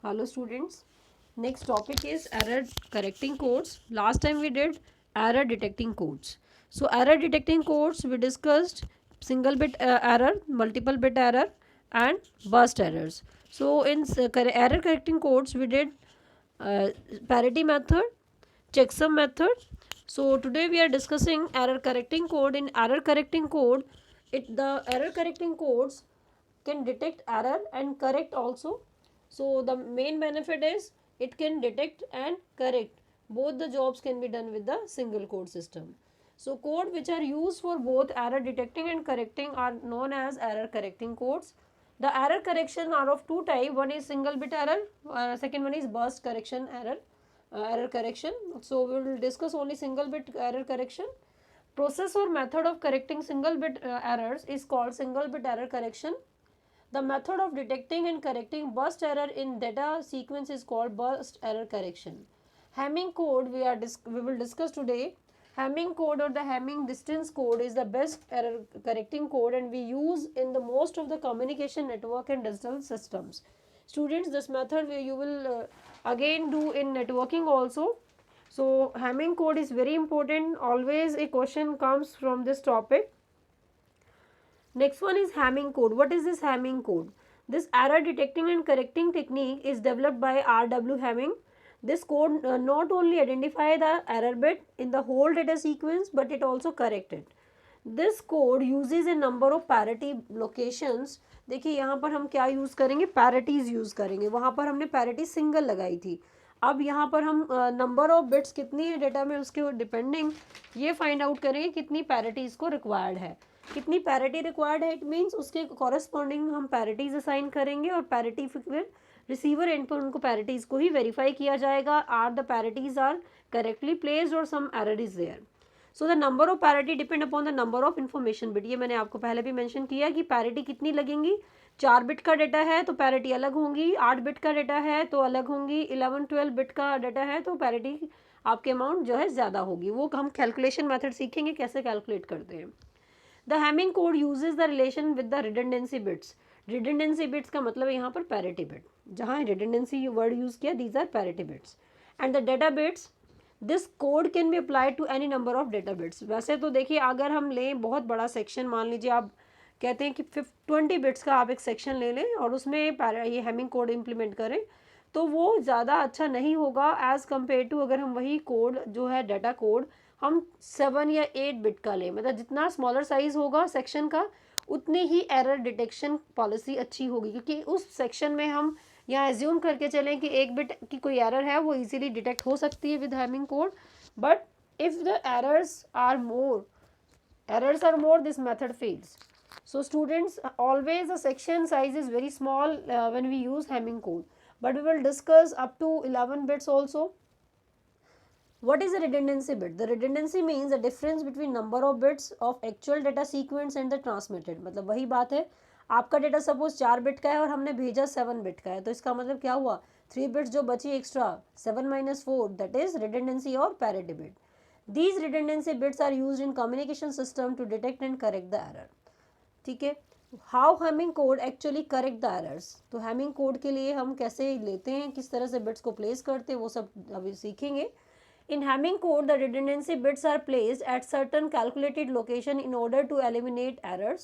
Hello students. Next topic is error correcting codes. Last time we did error detecting codes. So error detecting codes we discussed single bit error, multiple bit error and burst errors. So in error correcting codes we did uh, parity method, checksum method. So today we are discussing error correcting code. In error correcting code, the error correcting codes can detect error and correct also. So the main benefit is it can detect and correct. Both the jobs can be done with the single code system. So code which are used for both error detecting and correcting are known as error correcting codes. The error correction are of two type. One is single bit error, second one is burst correction error. Error correction. So we will discuss only single bit error correction. Process or method of correcting single bit errors is called single bit error correction. The method of detecting and correcting burst error in data sequence is called burst error correction. Hamming code we will discuss today. Hamming code or the Hamming distance code is the best error correcting code and we use in the most of the communication network and digital systems. Students, this method you will again do in networking also. So Hamming code is very important. Always a question comes from this topic. Next one is Hamming code. What is this Hamming code? This error detecting and correcting technique is developed by R.W. Hamming. This code not only identify the error bit in the whole data sequence but it also correct it. This code uses a number of parity locations. देखिए यहाँ पर हम क्या use करेंगे, पैरिटीज़ use करेंगे. वहाँ पर हमने पैरिटी सिंगल लगाई थी. अब यहाँ पर हम नंबर ऑफ बिट्स कितनी है डेटा में उसके डिपेंडिंग ये फाइंड आउट करेंगे कितनी पैरिटीज़ को रिक्वायर्ड है. कितनी पैरिटी रिक्वायर्ड है, इट मीन्स उसके कॉरेस्पॉन्डिंग हम पैरिटीज असाइन करेंगे और पैरिटी फिर रिसीवर एंड पर उनको पैरिटीज को ही वेरीफाई किया जाएगा. Are the parities are correctly placed और some error is there. So the number of parity depend upon the number of information bit. ये मैंने आपको पहले भी मेंशन किया कि पैरिटी कितनी लगेंगी. 4 बिट का डेटा है तो पैरिटी अलग होंगी, 8 बिट का डेटा है तो अलग होंगी, 11-12 बिट का डेटा है तो पैरिटी आपके अमाउंट जो है ज़्यादा होगी. वो हम कैलकुलेशन मेथड सीखेंगे कैसे कैलकुलेट करते हैं. The Hamming code uses the relation with the redundancy bits. Redundancy bits का मतलब है यहाँ पर parity bit. जहाँ redundancy word use किया, these are parity bits. And the data bits, this code can be applied to any number of data bits. वैसे तो देखिए अगर हम लें बहुत बड़ा सेक्शन, मान लीजिए आप कहते हैं कि 20 बिट्स का आप एक सेक्शन ले लें और उसमें ये हैमिंग कोड इम्प्लीमेंट करें तो वो ज़्यादा अच्छा नहीं होगा एज़ कम्पेयर टू अगर हम वही कोड जो है डाटा कोड हम 7 या 8 बिट का लें. मतलब जितना स्मॉलर साइज़ होगा सेक्शन का उतनी ही एरर डिटेक्शन पॉलिसी अच्छी होगी क्योंकि उस सेक्शन में हम यहाँ एज्यूम करके चलें कि 1 बिट की कोई एरर है वो इजीली डिटेक्ट हो सकती है with Hamming code. But if the errors are more, this method fails. So students, always the section size is very small when we use Hamming code, but we will discuss up to 11 bits also. What is a redundancy bit? The redundancy means the difference between number of bits of actual data sequence and the transmitted. मतलब वही बात है, आपका data suppose 4 bit का है और हमने भेजा 7 बिट का है तो इसका मतलब क्या हुआ, 3 बिट्स जो बची एक्स्ट्रा 7 - 4 दैट इज redundancy और parity bit. These redundancy bits are used in communication system to detect and correct the error. ठीक है. How Hamming code actually correct the errors. तो हैमिंग कोड के लिए हम कैसे लेते हैं, किस तरह से बिट्स को प्लेस करते हैं, वो सब अभी सीखेंगे. In Hamming code, the redundancy bits are placed at certain calculated location in order to eliminate errors.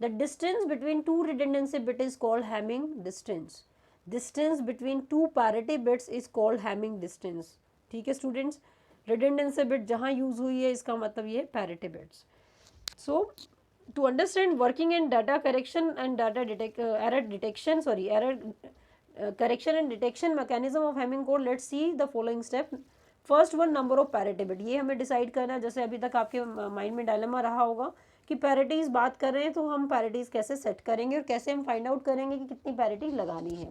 The distance between two redundancy bits is called Hamming distance. Distance between two parity bits is called Hamming distance. ठीक है students, redundancy bit जहाँ use हुई है इसका मतलब ये parity bits. So to understand working in data correction and error correction and detection mechanism of Hamming code, let's see the following step. First one, number of parity bit. ये हमें decide करना है. जैसे अभी तक आपके माइंड में dilemma रहा होगा कि पैरिटीज बात कर रहे हैं तो हम पैरिटीज कैसे सेट करेंगे और कैसे हम फाइंड आउट करेंगे कि कितनी पैरिटी लगानी है.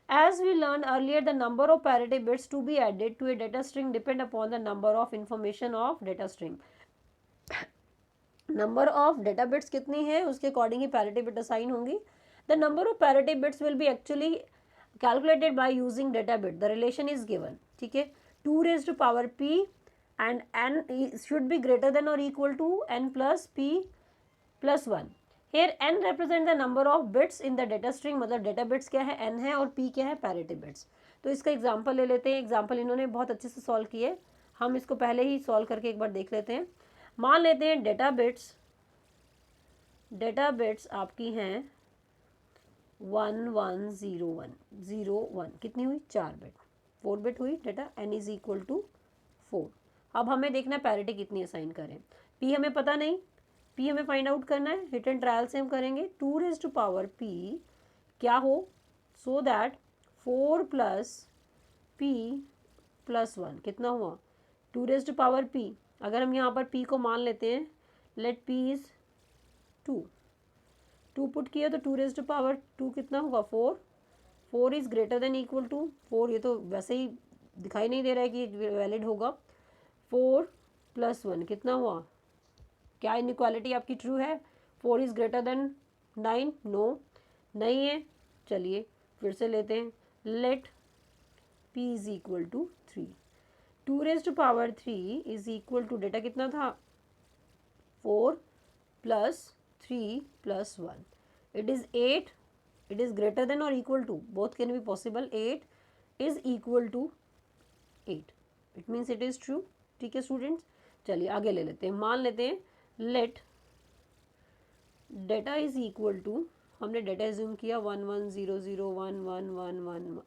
As we learned earlier, the number of parity bits to be added to a data string depend upon the number of information of data string. Number of data bits कितनी है उसके according ही parity bit assign होंगी. The number of parity bits will be actually calculated by using data bit. The relation is given. ठीक है. 2 raised to power p and n should be greater than or equal to n plus p plus 1. Here n represent the number of bits in the data string, मतलब data bits क्या है, n है, और p क्या है, parity bits. तो इसका example ले लेते हैं। एग्जांपल इन्होंने बहुत अच्छे से सॉल्व किए, हम इसको पहले ही सॉल्व करके एक बार देख लेते हैं। मान लेते हैं डेटा बिट्स आपकी हैं 110101, कितनी हुई, 4 बिट, 4 बिट हुई data, n is equal to 4। अब हमें देखना है पैरिटी कितनी असाइन करें। p हमें पता नहीं, p हमें फाइंड आउट करना है, हिट एंड ट्रायल से हम करेंगे। 2 रेज टू पावर p क्या हो, so that 4 plus p plus 1 कितना हुआ, 2 रेज टू पावर p। अगर हम यहाँ पर p को मान लेते हैं, लेट p इज 2 पुट किया तो 2 रेज टू पावर 2 कितना होगा, 4 is greater than equal to 4, ये तो वैसे ही दिखाई नहीं दे रहा है कि वैलिड होगा। 4 प्लस 1 कितना हुआ, क्या इनइक्वालिटी आपकी ट्रू है, 4 इज ग्रेटर देन 9, नो नहीं है। चलिए फिर से लेते हैं, let p is equal to 3, 2 raise to power 3 is equal to, data कितना था, 4 plus 3 plus 1, it is 8, it is greater than or equal to, both can be possible, 8 is equal to 8, it means it is true। ठीक है students, चलिए आगे ले लेते हैं। मान लेते हैं let data is equal to, हमने डेटा एज्यूम किया 11001111,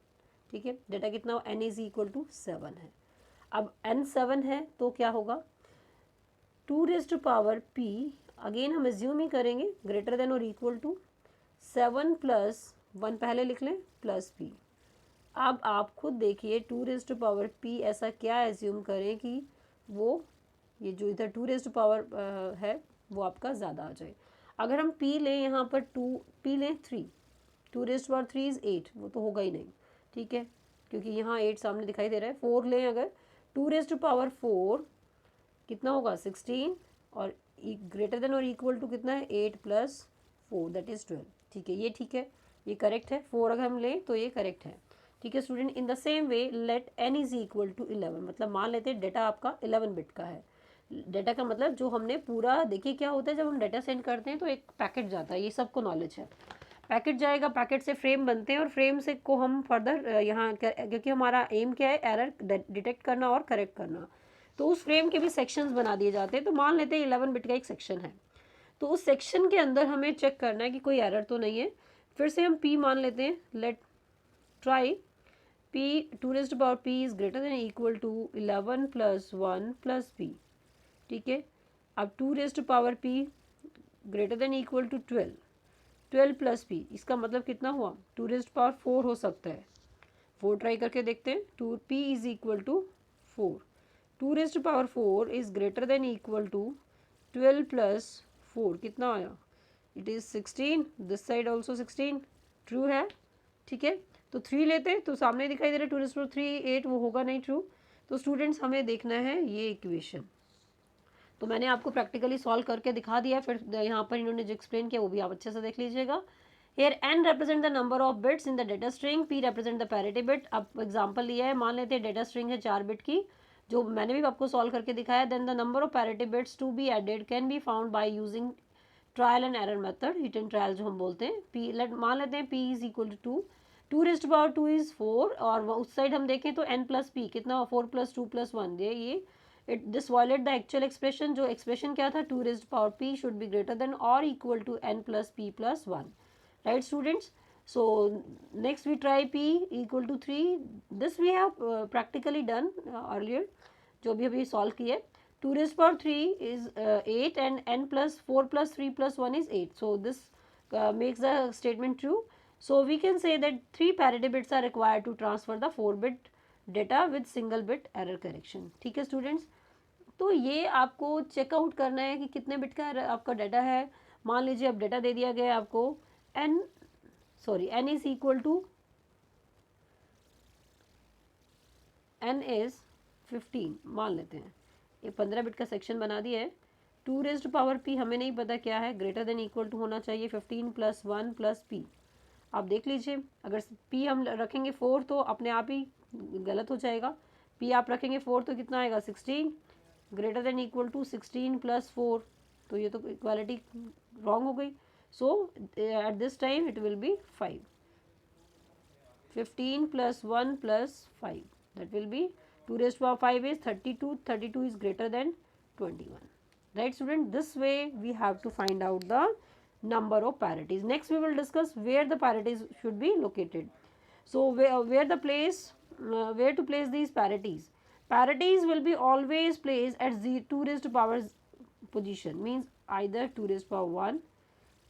ठीक है, डेटा कितना, n इज इक्वल टू 7 है। अब n 7 है तो क्या होगा, 2 raise to power p, again हम एज्यूम ही करेंगे ग्रेटर देन और इक्वल टू 7 प्लस 1 पहले लिख लें प्लस p। अब आप खुद देखिए 2 रेज टू पावर p ऐसा क्या एज्यूम करें कि वो ये जो इधर 2 रेज टू पावर है वो आपका ज़्यादा आ जाए। अगर हम p लें यहाँ पर 2 लें 3, 2 रेज टू पावर 3 इज़ 8, वो तो होगा ही नहीं, ठीक है, क्योंकि यहाँ 8 सामने दिखाई दे रहा है। 4 लें अगर, 2 रेज टू पावर 4 कितना होगा, 16, और ग्रेटर देन और इक्वल टू कितना है, 8 प्लस 4 दैट इज़ 12, ठीक है, ये ठीक है, ये करेक्ट है। 4 अगर हम लें तो ये करेक्ट है, ठीक है student. In the same way let n is equal to 11, मतलब मान लेते हैं डेटा आपका 11 बिट का है। डेटा का मतलब जो हमने पूरा, देखिए क्या होता है जब हम डेटा सेंड करते हैं तो एक पैकेट जाता है, ये सबको नॉलेज है, पैकेट जाएगा, पैकेट से फ्रेम बनते हैं और फ्रेम से को हम फर्दर यहाँ, क्योंकि हमारा एम क्या है, एरर डिटेक्ट करना और करेक्ट करना, तो उस फ्रेम के भी सेक्शंस बना दिए जाते हैं। तो मान लेते हैं 11 बिट का एक सेक्शन है, तो उस सेक्शन के अंदर हमें चेक करना है कि कोई एरर तो नहीं है। फिर से हम p मान लेते हैं, let try p, 2 raise to power p is greater than equal to 11 plus 1 plus p, ठीक है। अब 2 raise to power p greater than equal to 12 plus p, इसका मतलब कितना हुआ, 2 रेज टू पावर 4 हो सकता है, 4 ट्राई करके देखते हैं। 2p is equal to 4, 2 raise to power 4 is greater than equal to 12 plus 4 कितना आया, it is 16, this side also 16, true है, ठीक है। तो 3 लेते हैं तो सामने दिखाई दे रहा है 2 रेज टू 3 8, वो होगा नहीं ट्रू। तो स्टूडेंट्स हमें देखना है ये इक्वेशन, तो मैंने आपको प्रैक्टिकली सॉल्व करके दिखा दिया, फिर यहाँ पर इन्होंने जो एक्सप्लेन किया वो भी आप अच्छे से देख लीजिएगा। Here n represent the number of bits in the data string, p represent the parity bit। अब एग्जांपल लिया है, मान लेते हैं डेटा स्ट्रिंग है 4 बिट की, जो मैंने भी आपको सॉल्व करके दिखाया। Then the number of parity bits to be added can be found by using trial and error method, hit and trial जो हम बोलते हैं। p मान लेते हैं p is equal to 2 raise to power 2 is 4, और उस साइड हम देखें तो n प्लस p कितना, 4 प्लस 2 प्लस 1, ये this violate the actual expression, जो एक्सप्रेशन क्या था, 2 raise to power p should be greater than और equal to n plus p plus 1, right students। So next we try p equal to 3, this we have practically done earlier, जो भी अभी solve किए। 2 raised power 3 is 8 and n plus 4 plus 3 plus 1 is 8, so this makes the statement true। So we can say that 3 parity bits are required to transfer the 4 bit data with single bit error correction, ठीक है students. तो ये आपको checkout करना है कि कितने bit का आपका डाटा है। मान लीजिए अब डाटा दे दिया गया है आपको n is equal to n is 15 मान लेते हैं, ये 15 बिट का सेक्शन बना दिया है। 2 रेज टू पावर p हमें नहीं पता क्या है, ग्रेटर देन इक्वल टू होना चाहिए 15 प्लस 1 प्लस p। आप देख लीजिए, अगर p हम रखेंगे 4 तो अपने आप ही गलत हो जाएगा, p आप रखेंगे 4 तो कितना आएगा 16, greater than equal to 16 plus 4, तो ये तो इक्वालिटी रॉन्ग हो गई। So at this time it will be 5. 15 plus 1 plus 5, that will be 2 raised to power 5 is 32. 32 is greater than 21. Right student, this way we have to find out the number of parities. Next we will discuss where the parities should be located. So where the place, where to place these parities. Parities will be always placed at 2 raised to power position, means either 2 raised to power 1,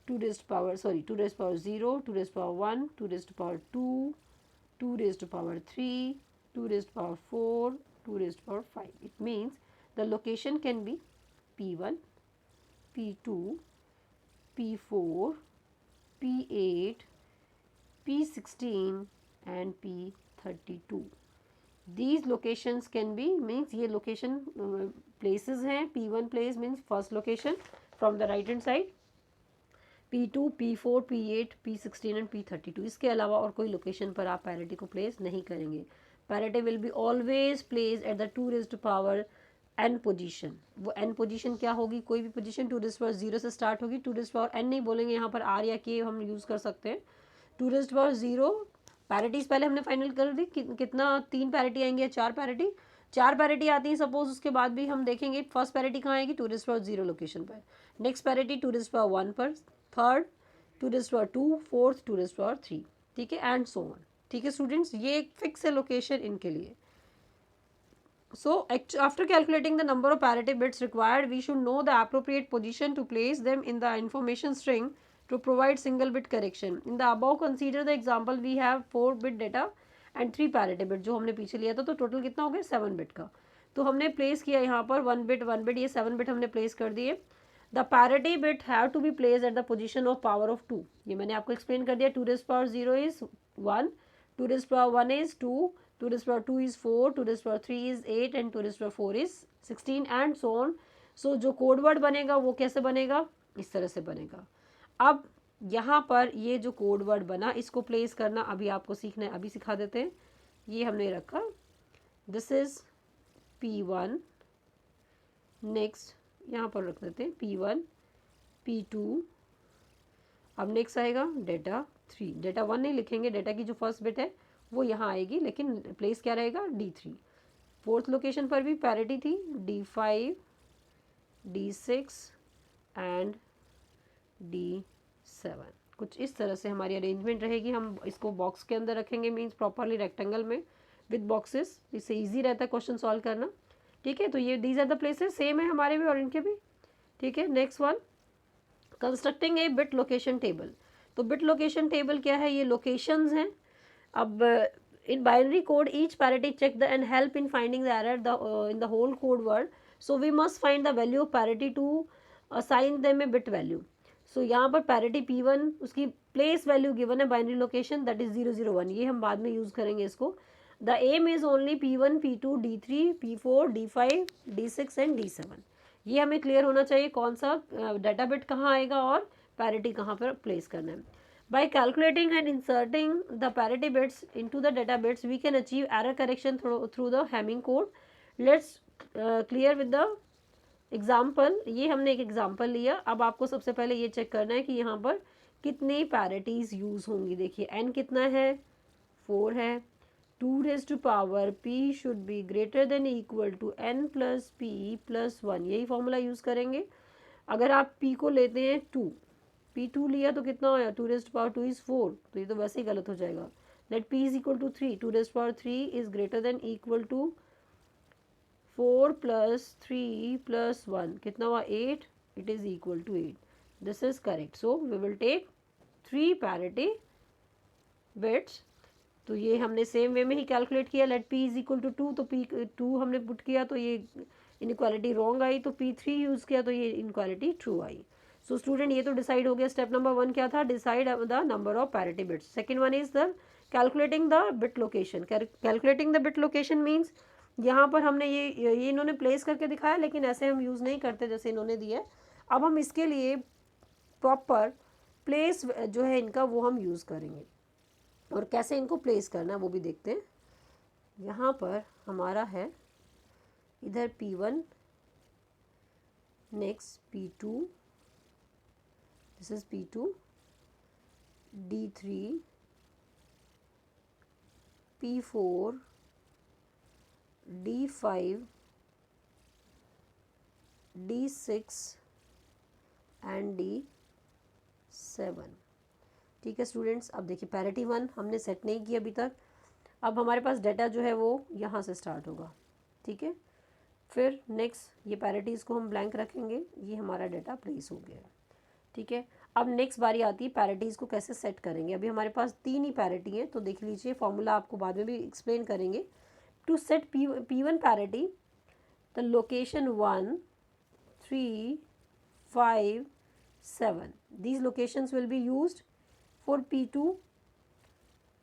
2 raised to power 0, 2 raised to power 1, 2 raised to power 2, 2 raised to power 3, 2 raised to power 4, 2 raised to power 5. It means the location can be P1, P2, P4, P8, P16 and P32. These locations can be, means ये location places हैं. P1 place means first location from the right hand side, P2, P4, P8, P16 and P32. इसके अलावा और कोई location पर आप parity को place नहीं करेंगे. Parity will be always place at the 2 raised to power n position. वो n पोजीशन क्या होगी, कोई भी पोजीशन 2 raised to power 0 से स्टार्ट होगी. 2 raised to power n नहीं बोलेंगे, यहाँ पर r या k हम यूज़ कर सकते हैं. 2 raised to power 0 पैरिटीज पहले हमने फाइनल कर दी. कितना, 3 पैरिटी आएंगे या 4 पैरिटी. 4 पैरिटी आती है सपोज. उसके बाद भी हम देखेंगे फर्स्ट पैरिटी कहाँ आएगी, 2 raised to power 0 लोकेशन पर. Next parity 2 raised to power 1 पर, third 2 raised to power 2, fourth 2 raised to power 3. ठीक है, एंड सो ऑन. ठीक है स्टूडेंट्स, ये एक फिक्स है लोकेशन इनके लिए. So after calculating the number of parity bits required, we should know the appropriate position to place them in the information string to provide single bit correction. In the above consider the example we have 4 bit data and 3 parity bit. जो हमने पीछे लिया था तो total कितना हो गया 7 bit का. तो हमने प्लेस किया यहाँ पर 1 bit ये 7 bit हमने प्लेस कर दिए. The parity bit have to be placed at the position of power of 2. ये मैंने आपको एक्सप्लेन कर दिया. 2 raised to power 0 is 1, 2 raised to power 1 is 2, 2 raised to power 2 is 4, 2 raised to power 3 is 8 and 2 raised to power 4 is 16 and so on. So जो code word बनेगा वो कैसे बनेगा, इस तरह से बनेगा. अब यहाँ पर ये जो कोड वर्ड बना इसको प्लेस करना अभी आपको सीखना है, अभी सिखा देते हैं. ये हमने रखा, दिस इज P1. नेक्स्ट यहाँ पर रख देते हैं P1, P2. अब नेक्स्ट आएगा डेटा 3. डेटा 1 नहीं लिखेंगे, डेटा की जो फर्स्ट बिट है वो यहाँ आएगी, लेकिन प्लेस क्या रहेगा D3. फोर्थ लोकेशन पर भी पैरिटी थी, D5, D6 एंड D7. कुछ इस तरह से हमारी अरेंजमेंट रहेगी. हम इसको बॉक्स के अंदर रखेंगे, मीन्स प्रॉपरली रेक्टेंगल में विद बॉक्सेस. इससे ईजी रहता है क्वेश्चन सॉल्व करना. ठीक है, तो ये these are the places. Same है हमारे भी और इनके भी. ठीक है, next one, constructing a bit location table. तो बिट लोकेशन टेबल क्या है, ये लोकेशंस हैं. अब in binary code each parity check the and help in finding the error in the whole code word. So we must find the value of parity to assign them a bit value. So यहाँ पर parity P1 उसकी place value given है binary location that is 001. ये हम बाद में use करेंगे इसको. The aim is only P1, P2, D3, P4, D5, D6 and D7. ये हमें क्लियर होना चाहिए कौन सा डाटा बिट कहाँ आएगा और पैरिटी कहाँ पर प्लेस करना है. By calculating and inserting the parity bits into the data bits, we can achieve error correction through the Hamming code. Let's clear with the example. ये हमने एक एग्जाम्पल लिया. अब आपको सबसे पहले ये चेक करना है कि यहाँ पर कितनी पैरिटीज़ यूज़ होंगी. देखिए n कितना है, 4 है. 2 raised to power p should be greater than equal to n plus p plus 1. यही फॉर्मूला यूज़ करेंगे. अगर आप p को लेते हैं 2, P2 लिया तो कितना आया, 2 raised to power 2 is 4. तो ये तो वैसे ही गलत हो जाएगा. Let p is equal to 3. 2 raised to power 3 is greater than equal to 4 plus 3 plus 1. कितना हुआ 8. It is equal to 8. This is correct. So we will take 3 parity bits. तो ये हमने सेम वे में ही कैलकुलेट किया. Let p is equal to 2. तो p2 हमने put किया तो ये इनक्वालिटी रॉन्ग आई. तो p3 यूज़ किया तो ये inequality true I. So student ये तो डिसाइड हो गया. स्टेप नंबर 1 क्या था, decide the number of parity bits. Second one is the calculating the bit location. Calculating the bit location means यहाँ पर हमने ये इन्होंने प्लेस करके दिखाया, लेकिन ऐसे हम यूज़ नहीं करते जैसे इन्होंने दिया. अब हम इसके लिए प्रॉपर प्लेस जो है इनका वो हम यूज़ करेंगे, और कैसे इनको प्लेस करना है वो भी देखते हैं. यहाँ पर हमारा है इधर P1, next P2, this is P2, D3, P4, D5, D6 and D7। ठीक है स्टूडेंट्स, अब देखिए पैरिटी 1 हमने सेट नहीं किया अभी तक। अब हमारे पास डाटा जो है वो यहाँ से स्टार्ट होगा। ठीक है, फिर नेक्स्ट ये पैरिटीज़ को हम ब्लैंक रखेंगे, ये हमारा डाटा प्लेस हो गया। ठीक है, अब नेक्स्ट बारी आती है पैरिटीज़ को कैसे सेट करेंगे। अभी हमारे पास 3 ही पैरिटी हैं, तो देख लीजिए, फॉर्मूला आपको बाद में भी एक्सप्लेन करेंगे। To set P1 parity, the location 1, 3, 5, 7, these locations will be used for P2,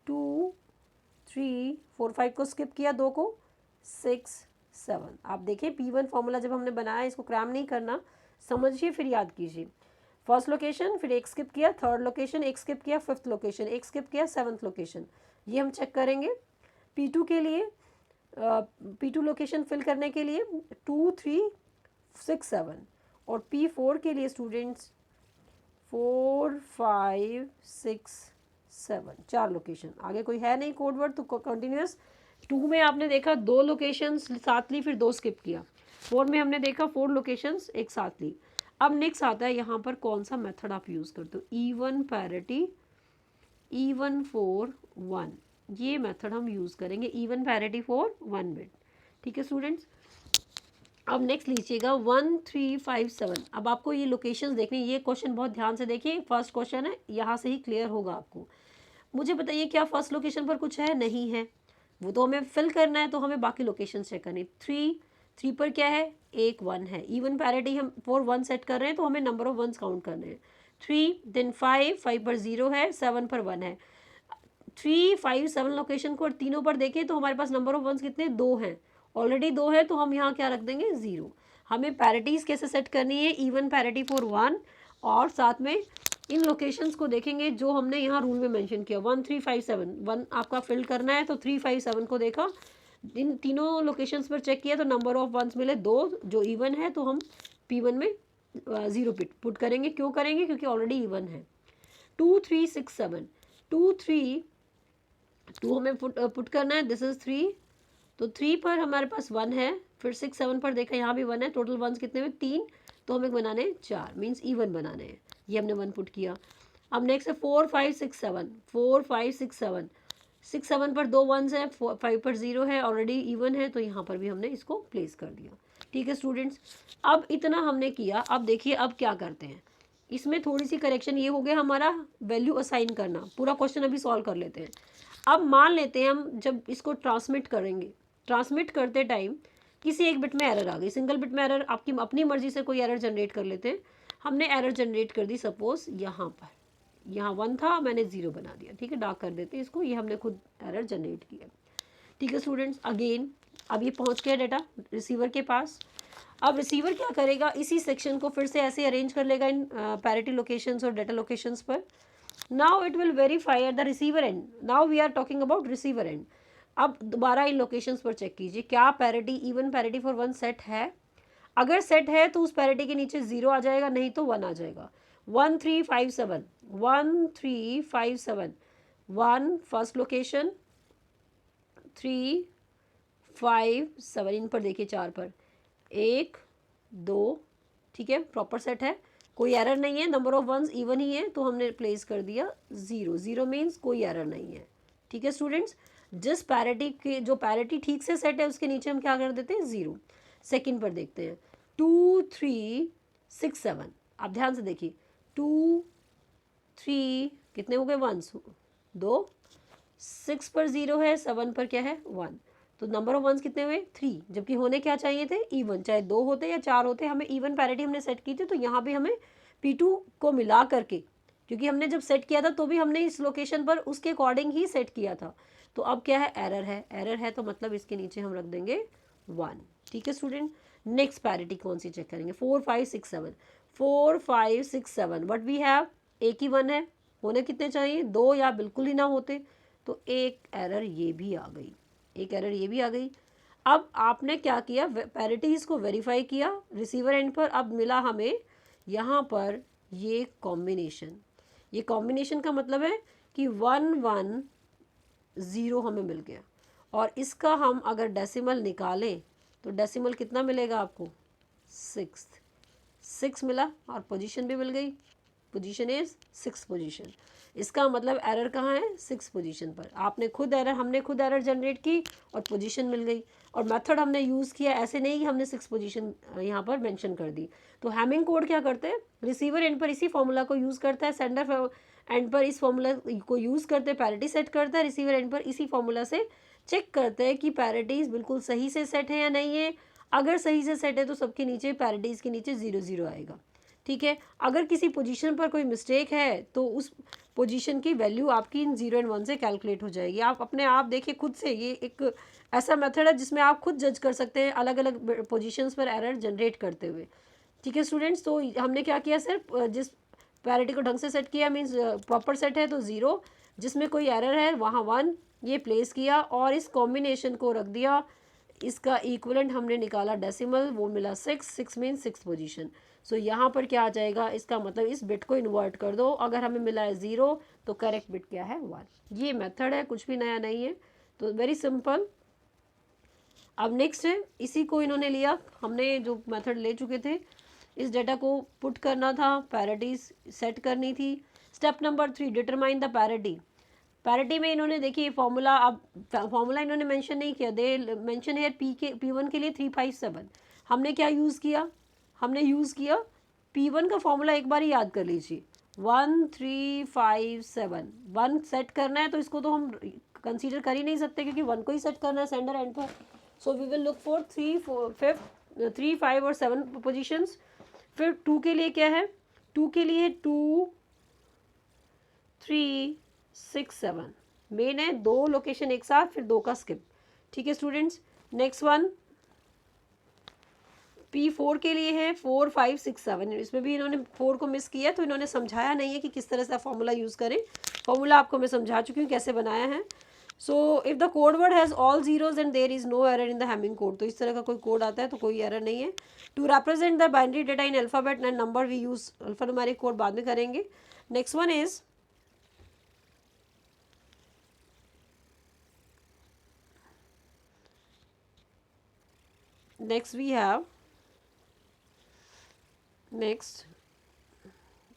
2, 3, 4, 5 को स्किप किया, 2 को, 6, 7। आप देखिए P1 फॉर्मूला जब हमने बनाया, इसको क्रैम नहीं करना, समझिए फिर याद कीजिए। फर्स्ट लोकेशन, फिर एक स्किप किया, थर्ड लोकेशन एक स्किप किया, फिफ्थ लोकेशन एक स्किप किया, सेवन्थ लोकेशन। ये हम चेक करेंगे। P2 के लिए P2 लोकेशन फिल करने के लिए 2, 3, 6, 7, और P4 के लिए स्टूडेंट्स 4, 5, 6, 7, 4 लोकेशन। आगे कोई है नहीं कोड वर्ड, तो कंटिन्यूस। 2 में आपने देखा 2 लोकेशंस साथ ली, फिर 2 स्किप किया। 4 में हमने देखा 4 लोकेशंस एक साथ ली। अब नेक्स्ट आता है यहाँ पर कौन सा मेथड आप यूज़ करते हो, E1 पैरिटी, E1 4 1, ये मेथड हम यूज़ करेंगे, E1 पैरिटी फॉर 1 बिट। ठीक है स्टूडेंट्स, अब नेक्स्ट लीजिएगा 1, 3, 5, 7। अब आपको ये लोकेशंस देखनी, ये क्वेश्चन बहुत ध्यान से देखिए, फर्स्ट क्वेश्चन है, यहाँ से ही क्लियर होगा आपको। मुझे बताइए क्या फर्स्ट लोकेशन पर कुछ है, नहीं है, वो तो हमें फिल करना है, तो हमें बाकी लोकेशन चेक करनी। 3 पर क्या है, एक 1 है। इवन पैरिटी हम 4 1 सेट कर रहे हैं, तो हमें नंबर ऑफ 1s काउंट करने हैं। 3 देन 5 पर 0 है, 7 पर 1 है। 3, 5, 7 लोकेशन को तीनों पर देखें तो हमारे पास नंबर ऑफ 1s कितने, 2 हैं। ऑलरेडी 2 है, तो हम यहाँ क्या रख देंगे, 0। हमें पैरिटीज़ कैसे सेट करनी है, इवन पैरिटी फॉर 1, और साथ में इन लोकेशंस को देखेंगे जो हमने यहाँ रूल में मेंशन किया। 1, 3, 5, 7, 1 आपका फिल करना है, तो 3, 5, 7 को देखा, इन तीनों लोकेशंस पर चेक किया, तो नंबर ऑफ 1s मिले 2, जो इवन है, तो हम P1 में 0 पुट करेंगे। क्यों करेंगे, क्योंकि ऑलरेडी इवन है। 2, 3, 6, 7, 2, 3, 2 हमें पुट करना है, दिस इज 3, तो 3 पर हमारे पास 1 है, फिर 6, 7 पर देखा, यहाँ भी 1 है, टोटल 1s कितने में, 3, तो हमें बनाने हैं 4, मीन्स इवन बनाने हैं। ये हमने 1 पुट किया। अब नेक्स्ट है 4, 5, 6, 7, 4, 5, 6, 7, 6, 7 पर 2 1s है, 5 पर 0 है, ऑलरेडी इवन है, तो यहाँ पर भी हमने इसको प्लेस कर दिया। ठीक है स्टूडेंट्स, अब इतना हमने किया। अब देखिए अब क्या करते हैं, इसमें थोड़ी सी करेक्शन, ये हो गया हमारा वैल्यू असाइन करना। पूरा क्वेश्चन अभी सॉल्व कर लेते हैं। अब मान लेते हैं हम जब इसको ट्रांसमिट करेंगे, ट्रांसमिट करते टाइम किसी एक बिट में एरर आ गई, सिंगल बिट में एरर, आपकी अपनी मर्जी से कोई एरर जनरेट कर लेते हैं। हमने एरर जनरेट कर दी, सपोज यहाँ पर, यहाँ 1 था, मैंने 0 बना दिया। ठीक है, डार्क कर देते हैं इसको, ये हमने खुद एरर जनरेट किया। ठीक है स्टूडेंट्स, अगेन अब ये पहुँच गया डाटा रिसीवर के पास। अब रिसीवर क्या करेगा, इसी सेक्शन को फिर से ऐसे अरेंज कर लेगा इन पैरिटी लोकेशंस और डाटा लोकेशंस पर। Now it will verify at the receiver end. Now we are talking about receiver end. अब दोबारा इन लोकेशंस पर चेक कीजिए, क्या parity, even parity for 1 set है। अगर सेट है तो उस पैरिटी के नीचे 0 आ जाएगा, नहीं तो 1 आ जाएगा। 1, 3, 5, 7, 1, 3, 5, 7, 1 फर्स्ट लोकेशन, 3, 5, 7, इन पर देखिए 4 पर 1, 2, ठीक है, प्रॉपर सेट है, कोई एरर नहीं है, number of 1s even he है, तो हमने प्लेस कर दिया 0। 0 मीन्स कोई एरर नहीं है। ठीक है स्टूडेंट्स, जिस पैरिटी के, जो पैरिटी ठीक से सेट है, उसके नीचे हम क्या कर देते हैं, 0। सेकंड पर देखते हैं 2, 3, 6, 7। आप ध्यान से देखिए, 2, 3 कितने हो गए, 1s 2, 6 पर 0 है, 7 पर क्या है, 1, तो नंबर ऑफ 1s कितने हुए, 3, जबकि होने क्या चाहिए थे, इवन, चाहे 2 होते या 4 होते। हमें इवन पैरिटी हमने सेट की थी, तो यहाँ भी हमें P2 को मिला करके, क्योंकि हमने जब सेट किया था तो भी हमने इस लोकेशन पर उसके अकॉर्डिंग ही सेट किया था। तो अब क्या है, एरर है, एरर है, तो मतलब इसके नीचे हम रख देंगे 1। ठीक है स्टूडेंट, नेक्स्ट पैरिटी कौन सी चेक करेंगे, 4, 5, 6, 7, 4, 5, 6, 7, बट वी हैव एक ही 1 है, होने कितने चाहिए, 2 या बिल्कुल ही ना होते, तो एक एरर ये भी आ गई, एक एरर ये भी आ गई। अब आपने क्या किया, पैरिटीज़ को वेरीफाई किया रिसीवर एंड पर। अब मिला हमें यहाँ पर ये कॉम्बिनेशन का मतलब है कि 1 1 0 हमें मिल गया, और इसका हम अगर डेसिमल निकालें तो डेसिमल कितना मिलेगा आपको, 6 मिला, और पोजीशन भी मिल गई, पोजीशन इज 6 पोजीशन। इसका मतलब एरर कहाँ है, 6 पोजीशन पर। हमने खुद एरर जनरेट की और पोजीशन मिल गई, और मेथड हमने यूज़ किया, ऐसे नहीं कि हमने 6 पोजीशन यहाँ पर मेंशन कर दी। तो हैमिंग कोड क्या करते हैं, रिसीवर एंड पर इसी फॉर्मूला को यूज़ करता है, सेंडर एंड पर इस फॉर्मूला को यूज़ करते हैं, पैरिटी सेट करता है, रिसीवर एंड पर इसी फॉर्मूला से चेक करते हैं कि पैरिटीज़ बिल्कुल सही से सेट है या नहीं है। अगर सही से सेट है तो सबके नीचे, पैरिटीज़ के नीचे 0 0 आएगा, ठीक है। अगर किसी पोजीशन पर कोई मिस्टेक है तो उस पोजीशन की वैल्यू आपकी इन 0 एंड 1 से कैलकुलेट हो जाएगी। आप अपने आप देखिए खुद से, ये एक ऐसा मेथड है जिसमें आप खुद जज कर सकते हैं अलग अलग पोजीशंस पर एरर जनरेट करते हुए, ठीक है स्टूडेंट्स। तो हमने क्या किया, सिर्फ जिस पैरिटी को ढंग से सेट किया, मीन्स प्रॉपर सेट है तो 0, जिसमें कोई एरर है वहाँ 1 ये प्लेस किया, और इस कॉम्बिनेशन को रख दिया, इसका इक्वलेंट हमने निकाला डेसिमल, वो मिला 6 मीन 6 पोजीशन। सो यहाँ पर क्या आ जाएगा, इसका मतलब इस बिट को इन्वर्ट कर दो, अगर हमें मिला है 0 तो करेक्ट बिट क्या है, 1। ये मेथड है, कुछ भी नया नहीं है, तो वेरी सिंपल। अब नेक्स्ट है, इसी को इन्होंने लिया, हमने जो मेथड ले चुके थे, इस डेटा को पुट करना था, पैरिटी सेट करनी थी। Step number 3, determine the parity. Parity में इन्होंने देखिए फॉर्मूला, अब फॉर्मूला इन्होंने मेंशन नहीं किया, दे मेंशन है P1 के लिए 357। हमने क्या यूज़ किया, हमने यूज़ किया P1 का फॉर्मूला, एक बार ही याद कर लीजिए, 1357। 1 सेट करना है तो इसको तो हम कंसीडर कर ही नहीं सकते, क्योंकि 1 को ही सेट करना है सेंडर एंड पर। So we will look for 3 5 और 7 पोजिशंस। फिर 2 के लिए क्या है, 2 के लिए 2 3 6 7 मेन है, 2 लोकेशन एक साथ, फिर 2 का स्किप, ठीक है स्टूडेंट्स। नेक्स्ट वन P4 के लिए है 4 5 6 7। इसमें भी इन्होंने 4 को मिस किया, तो इन्होंने समझाया नहीं है कि किस तरह से फॉर्मूला यूज़ करें। फॉर्मूला आपको मैं समझा चुकी हूँ कैसे बनाया है। So if the code word has all zeros and there is no error in the Hamming code, तो इस तरह का कोई कोड आता है तो कोई एरर नहीं है। To represent the binary data in alphabet and number we use alphanumeric code बाद में करेंगे। Next one is next we have next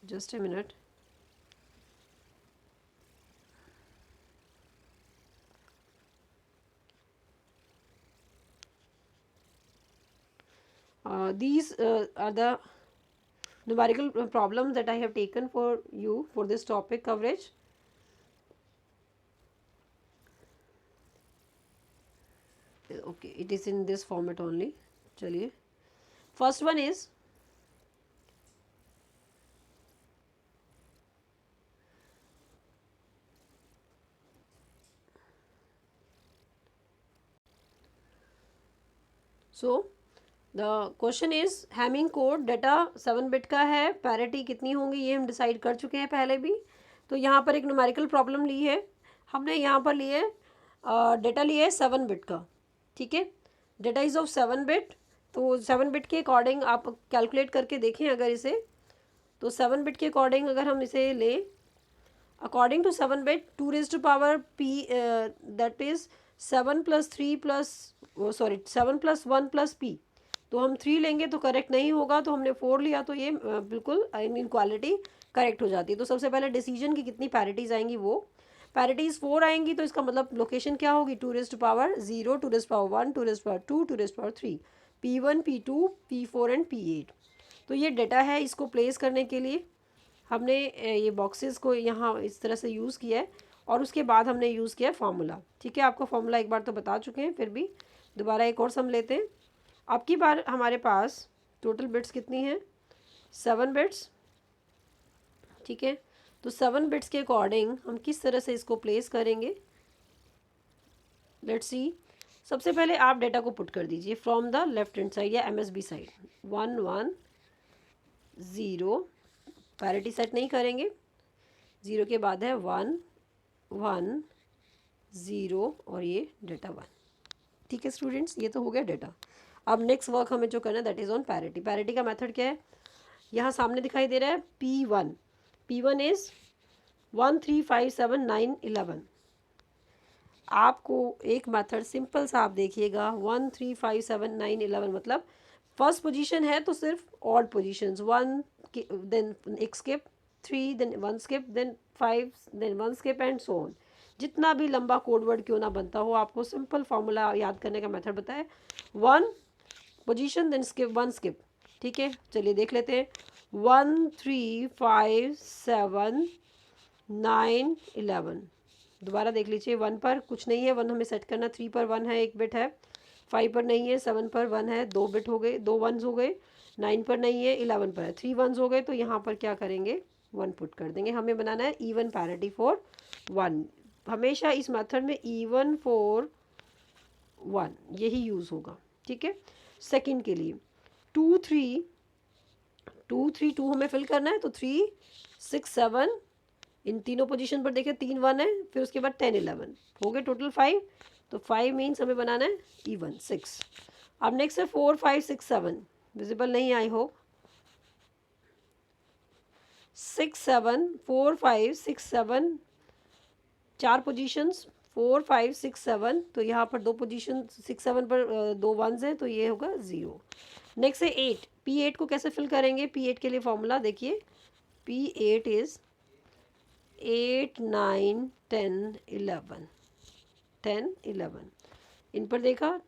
just a minute these are the numerical problems that I have taken for you for this topic coverage. Okay, it is in this format only. चलिए, first one is so the question is Hamming code data 7 bit का है, parity कितनी होंगी ये हम decide कर चुके हैं पहले भी। तो यहाँ पर एक न्यूमेरिकल प्रॉब्लम ली है हमने, यहाँ पर लिए डेटा लिए है 7 बिट का, ठीक है। डेटा इज़ ऑफ 7 बिट, तो 7 बिट के अकॉर्डिंग आप कैलकुलेट करके देखें अगर इसे, तो 7 बिट के अकॉर्डिंग अगर हम इसे लें, according to 7 bit 2 raised to power p that is 7 + 3 + sorry 7 + 1 + p, तो हम 3 लेंगे तो करेक्ट नहीं होगा, तो हमने 4 लिया, तो ये बिल्कुल इनक्वालिटी करेक्ट हो जाती है। तो सबसे पहले डिसीजन की कितनी पैरिटीज़ आएंगी, वो पैरिटीज़ 4 आएंगी, तो इसका मतलब लोकेशन क्या होगी, 2 raised to power 0, 2 raised to power 1, 2 raised to power 2, 2 raised to power 3, P1 P2 P4 and P8। तो ये डेटा है, इसको प्लेस करने के लिए हमने ये बॉक्सेस को यहाँ इस तरह से यूज़ किया है, और उसके बाद हमने यूज़ किया है फार्मूला, ठीक है। आपको फार्मूला एक बार तो बता चुके हैं, फिर भी दोबारा एक और सम लेते हैं। अब की बार हमारे पास टोटल बिट्स कितनी हैं, 7 बिट्स, ठीक है। तो 7 बिट्स के अकॉर्डिंग हम किस तरह से इसको प्लेस करेंगे, लेट्स सी। सबसे पहले आप डेटा को पुट कर दीजिए from the left hand side या MSB साइड, 1 1 0, पैरिटी सेट नहीं करेंगे, 0 के बाद है 1 1 0 और ये डेटा 1, ठीक है स्टूडेंट्स। ये तो हो गया डेटा। अब नेक्स्ट वर्क हमें जो करना है that is on parity. Parity का मेथड क्या है, यहाँ सामने दिखाई दे रहा है P1, P1 इज़ 1 3 5 7 9 11। आपको एक मेथड सिंपल सा आप देखिएगा, 1 3 5 7 9 11 मतलब फर्स्ट पोजीशन है तो सिर्फ ऑड पोजीशंस, 1 देन एक skip, 3 then 1 skip, then 5 then 1 skip and so on. जितना भी लंबा कोड वर्ड क्यों ना बनता हो, आपको सिंपल फार्मूला याद करने का मेथड बताए, 1 पोजीशन देन स्किप 1 स्किप। ठीक है, चलिए देख लेते हैं। 1 3 5 7 9 11। दोबारा देख लीजिए, 1 पर कुछ नहीं है, 1 हमें सेट करना, 3 पर 1 है, एक बिट है, 5 पर नहीं है, 7 पर 1 है, 2 बिट हो गए, 2 वंस हो गए, 9 पर नहीं है, 11 पर है, 3 वंस हो गए। तो यहाँ पर क्या करेंगे, 1 पुट कर देंगे। हमें बनाना है इवन पैरिटी फॉर 1। हमेशा इस मेथड में इवन फॉर 1 यही यूज़ होगा। ठीक है, सेकंड के लिए 2 3 2 3 2 हमें फिल करना है, तो 3 6 7, इन तीनों पोजीशन पर देखें 3 1 है, फिर उसके बाद 10 11 हो गए, टोटल 5। तो 5 मीन्स हमें बनाना है इवन 6। अब नेक्स्ट है 4 5 6 7, विजिबल नहीं, आई होप। 6 7 4 5 6 7, चार पोजीशंस 4 5 6 7, तो यहाँ पर दो पोजीशन 6 7 पर दो वंस हैं, तो ये होगा 0। नेक्स्ट है 8, P8 को कैसे फिल करेंगे, P8 के लिए फॉर्मूला देखिए, P8 इज़ 8 9 10 11 10 11। इन पर देखा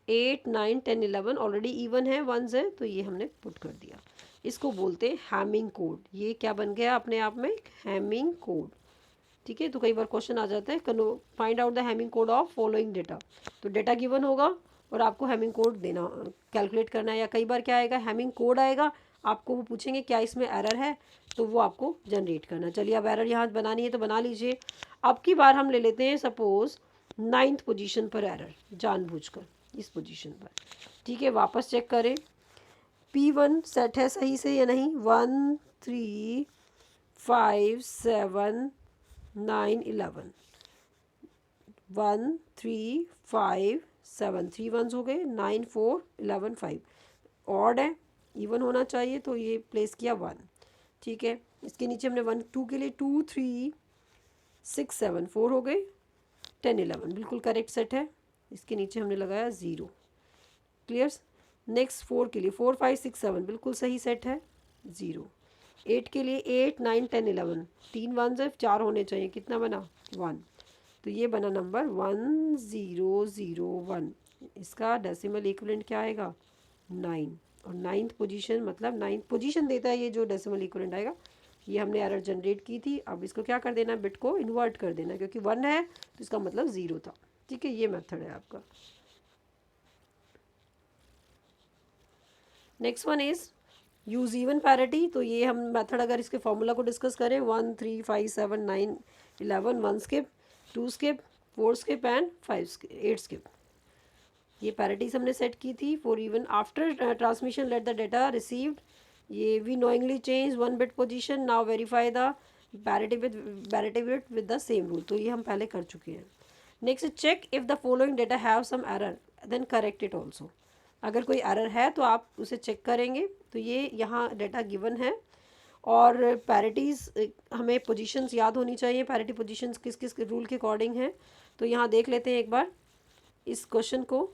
8 9 10 11 ऑलरेडी इवन है, वंस है, तो ये हमने पुट कर दिया। इसको बोलते हैं हैमिंग कोड। ये क्या बन गया अपने आप में, हैमिंग कोड। ठीक है, तो कई बार क्वेश्चन आ जाता है, find out the Hamming code of following data. तो डेटा गिवन होगा और आपको हैमिंग कोड देना, कैलकुलेट करना है। या कई बार क्या आएगा, हैमिंग कोड आएगा, आपको वो पूछेंगे क्या इसमें एरर है, तो वो आपको जनरेट करना। चलिए अब एरर यहाँ बनानी है तो बना लीजिए। अब की बार हम ले लेते हैं सपोज 9th पोजीशन पर एरर, जानबूझकर इस पोजीशन पर। ठीक है, वापस चेक करें P1 सेट है सही से या नहीं। 1 3 5 7 9 11, 1 3 5 7, 3 वंस हो गए, 9 4 11 5। ऑड है, इवन होना चाहिए, तो ये प्लेस किया 1। ठीक है, इसके नीचे हमने 1 2 के लिए 2 3 6 7 4 हो गए, 10 11 बिल्कुल करेक्ट सेट है। इसके नीचे हमने लगाया 0। क्लियर। नेक्स्ट 4 के लिए 4 5 6 7 बिल्कुल सही सेट है, 0। 8 के लिए 8 9 10 11, 3 वंस है, 4 होने चाहिए, कितना बना 1, तो ये बना नंबर 1001। इसका डेसिमल इक्विवेलेंट क्या आएगा 9, और 9th पोजीशन मतलब 9th पोजीशन देता है ये जो डेसिमल इक्विवेलेंट आएगा। ये हमने एरर जनरेट की थी, अब इसको क्या कर देना, बिट को इन्वर्ट कर देना, क्योंकि 1 है तो इसका मतलब 0 था। ठीक है, ये मेथड है आपका। Next one is use even parity. तो ये हम मेथड अगर इसके फॉर्मूला को डिस्कस करें, 1 3 5 7 9 11, 1 skip, 2 skip, 4 skip and 8 skip. ये पैरिटीज हमने सेट की थी for even after transmission let the data received. ये we knowingly change 1 bit position, now verify the parity bit with the same rule. तो ये हम पहले कर चुके हैं। Next check if the following data have some error then correct it also. अगर कोई एरर है तो आप उसे चेक करेंगे। तो ये यहाँ डेटा गिवन है और पैरिटीज़ हमें पोजीशंस याद होनी चाहिए, पैरिटी पोजीशंस किस किस रूल के अकॉर्डिंग हैं। तो यहाँ देख लेते हैं एक बार इस क्वेश्चन को।